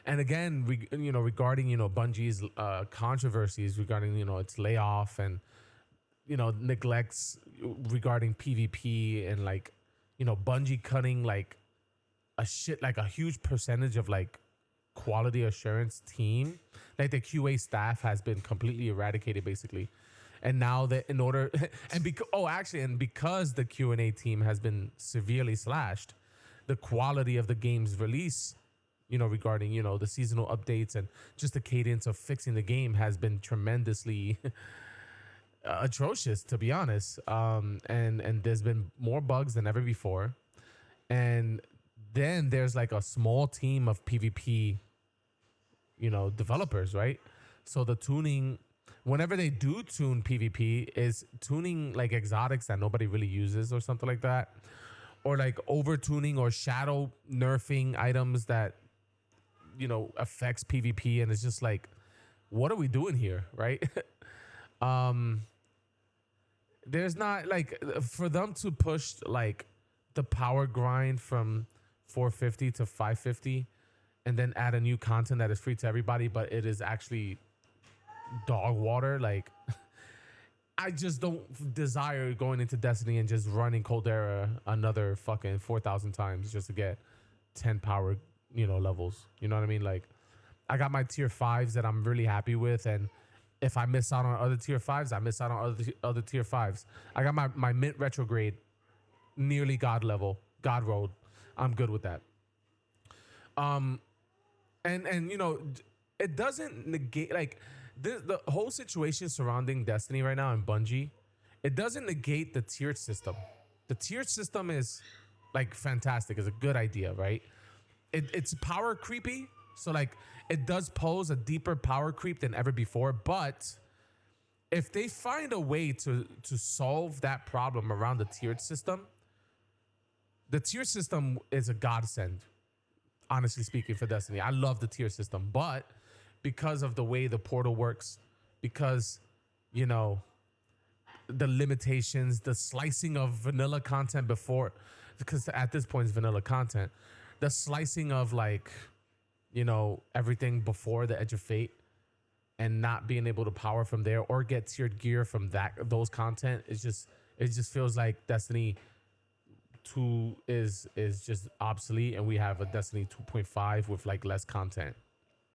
And again, regarding Bungie's controversies regarding its layoff and neglects regarding PvP and like Bungie cutting like a huge percentage of like quality assurance team, like the QA staff has been completely eradicated basically. And now that in order and because the Q&A team has been severely slashed, the quality of the game's release, regarding the seasonal updates and just the cadence of fixing the game has been tremendously atrocious, to be honest. And there's been more bugs than ever before. And then there's like a small team of PvP, developers, right? So the tuning, whenever they do tune PvP, is tuning like exotics that nobody really uses or something like that, or like over tuning or shadow nerfing items that affects PvP, and it's just like, what are we doing here, right? um, there's not like for them to push like the power grind from 450 to 550 and then add a new content that is free to everybody, but it is actually dog water. Like, I just don't desire going into Destiny and just running Coldera another fucking 4,000 times just to get 10 power, levels. You know what I mean? Like, I got my tier 5s that I'm really happy with, and if I miss out on other tier 5s, I miss out on other tier 5s. I got my mint retrograde nearly god level, god road. I'm good with that. And it doesn't negate like the whole situation surrounding Destiny right now and Bungie. It doesn't negate the tiered system. The tiered system is like fantastic. It's a good idea, right? It's power creepy, so like it does pose a deeper power creep than ever before. But if they find a way to solve that problem around the tiered system is a godsend. Honestly speaking, for Destiny, I love the tier system, but because of the way the portal works, because the limitations, the slicing of vanilla content before, because at this point it's vanilla content, the slicing of like everything before the Edge of Fate and not being able to power from there or get tiered gear from those content it just feels like Destiny 2 is just obsolete, and we have a Destiny 2.5 with like less content.